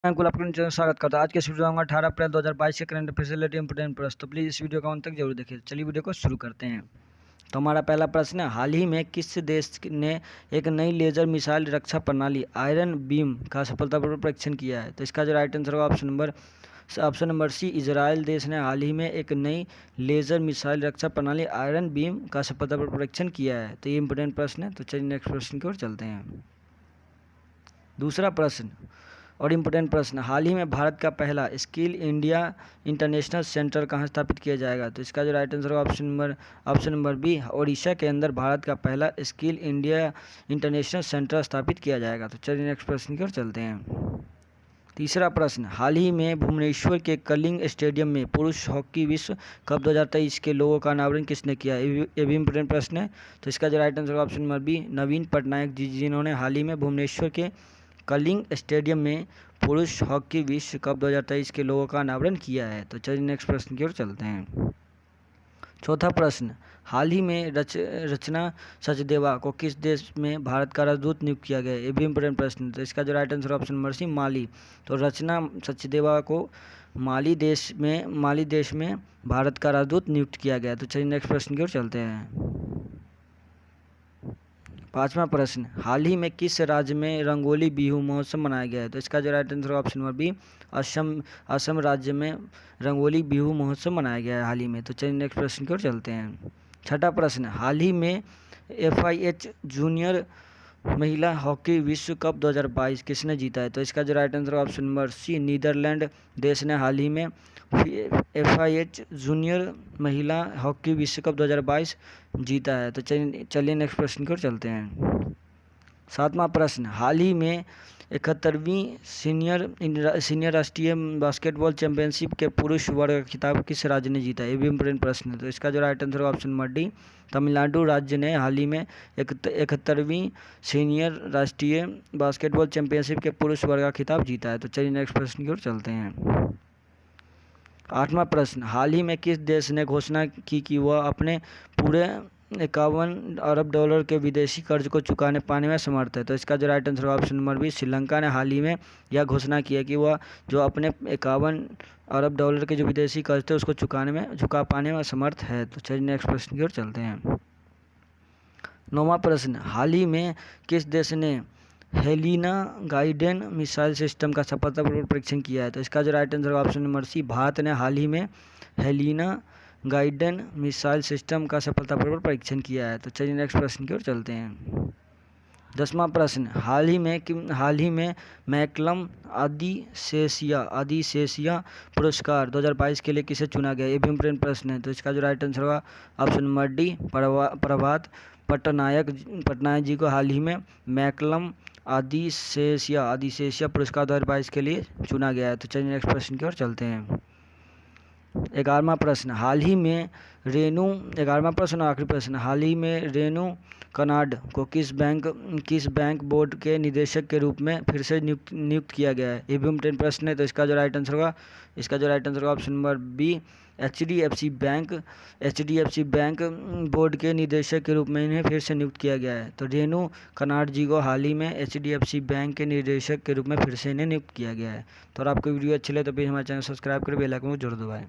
मैं कुल अपने चैनल स्वागत करता हूँ। आज के इस वीडियो में 18 अप्रैल 2022 के करंट अफेयर्स से रिलेटेड इंपोर्टेंट प्रश्न, तो प्लीज़ इस वीडियो का अंत तक जरूर देखिए। चलिए वीडियो को शुरू करते हैं। तो हमारा पहला प्रश्न है, हाल ही में किस देश ने एक नई लेजर मिसाइल रक्षा प्रणाली आयरन बीम का सफलतापूर्वक परीक्षण किया है? तो इसका जो राइट आंसर होगा ऑप्शन नंबर सी, इजराइल देश ने हाल ही में एक नई लेजर मिसाइल रक्षा प्रणाली आयरन बीम का सफलतापूर्वक परीक्षण किया है। तो ये इंपोर्टेंट प्रश्न है। तो चलिए नेक्स्ट प्रश्न की ओर चलते हैं। दूसरा प्रश्न और इम्पोर्टेंट प्रश्न, हाल ही में भारत का पहला स्किल इंडिया इंटरनेशनल सेंटर कहाँ स्थापित किया जाएगा? तो इसका जो राइट आंसर होगा ऑप्शन नंबर बी, ओडिशा के अंदर भारत का पहला स्किल इंडिया इंटरनेशनल सेंटर स्थापित किया जाएगा। तो चलिए नेक्स्ट प्रश्न की ओर चलते हैं। तीसरा प्रश्न, हाल ही में भुवनेश्वर के कलिंग स्टेडियम में पुरुष हॉकी विश्व कप 2023 के लोगों का अनावरण किसने किया? ये भी इंपोर्टेंट प्रश्न है। तो इसका जो राइट आंसर होगा ऑप्शन नंबर बी, नवीन पटनायक जी, जिन्होंने हाल ही में भुवनेश्वर के कलिंग स्टेडियम में पुरुष हॉकी विश्व कप 2023 के लोगों का अनावरण किया है। तो चलिए नेक्स्ट प्रश्न की ओर चलते हैं। चौथा प्रश्न, हाल ही में रचना सचदेवा को किस देश में भारत का राजदूत नियुक्त किया गया? ये भी इंपोर्टेंट प्रश्न। तो इसका जो right answer option number C, Mali. तो रचना सचदेवा को माली देश में भारत का राजदूत नियुक्त किया गया। तो चलिए नेक्स्ट प्रश्न की ओर चलते हैं। पांचवा प्रश्न, हाल ही में किस राज्य में रंगोली बिहू महोत्सव मनाया गया है? तो इसका जो right answer option number B, Assam राज्य में रंगोली बिहू महोत्सव मनाया गया है हाल ही में। तो चलिए नेक्स्ट प्रश्न की ओर चलते हैं। छठा प्रश्न, हाल ही में FIH जूनियर महिला हॉकी विश्व कप 2022 किसने जीता है? तो इसका जो right answer option number C, Netherland देश ने हाल ही में FIH जूनियर महिला हॉकी विश्व कप 2022 जीता है। तो चलिए नेक्स्ट प्रश्न की ओर चलते हैं। सातवां प्रश्न, हाल ही में 71वीं सीनियर राष्ट्रीय बास्केटबॉल चैंपियनशिप के पुरुष वर्ग का खिताब किस राज्य ने जीता? ये भी इंपोर्टेंट प्रश्न है। तो इसका जो right answer option number D, Tamil Nadu राज्य ने हाल ही में 71वीं सीनियर राष्ट्रीय बास्केटबॉल चैंपियनशिप के पुरुष वर्ग का खिताब जीता है। तो चलिए नेक्स्ट प्रश्न की ओर चलते हैं। आठवां प्रश्न, हाल ही में किस देश ने घोषणा की कि वह अपने पूरे 51 अरब डॉलर के विदेशी कर्ज को चुकाने पाने में समर्थ है? तो इसका जो right answer option number B, Sri Lanka ने हाल ही में यह घोषणा की है कि वह जो अपने 51 अरब डॉलर के जो विदेशी कर्ज थे उसको चुका पाने में समर्थ है। तो चलिए नेक्स्ट प्रश्न की ओर चलते हैं। नौवां प्रश्न, हाल ही में किस देश ने हेलिना गाइडेन मिसाइल सिस्टम का सफलतापूर्वक परीक्षण किया है? तो इसका जो right answer option number C, Bharat ने हाल ही में हेलिना गाइडेन मिसाइल सिस्टम का सफलतापूर्वक परीक्षण किया है। तो चलिए नेक्स्ट प्रश्न की ओर चलते हैं। 10वां प्रश्न, हाल ही में मैकलम आदिसेशिया पुरस्कार 2022 के लिए किसे चुना गया? ये भी इम्पोर्टेंट प्रश्न है। तो इसका जो राइट आंसर होगा ऑप्शन नंबर डी, प्रभात पटनायक जी को हाल ही में मैकलम आदिसेशिया पुरस्कार 2022 के लिए चुना गया है। तो चलिए नेक्स्ट प्रश्न की ओर चलते हैं। 11वां प्रश्न, आखिरी प्रश्न, हाल ही में रेनू कनाड को किस बैंक बोर्ड के निदेशक के रूप में फिर से नियुक्त किया गया है? ये भी इम्पोर्टेंट प्रश्न है। तो इसका जो राइट आंसर होगा option number B, HDFC bank board के निदेशक के रूप में इन्हें फिर से नियुक्त किया गया है। तो रेनू कनाड जी को हाल ही में HDFC बैंक के निदेशक के रूप में फिर से इन्हें नियुक्त किया गया है। तो अगर आपको वीडियो अच्छी लगे तो प्लीज़ हमारे चैनल सब्सक्राइब कर बेल आइकन को जरूर दबाएं।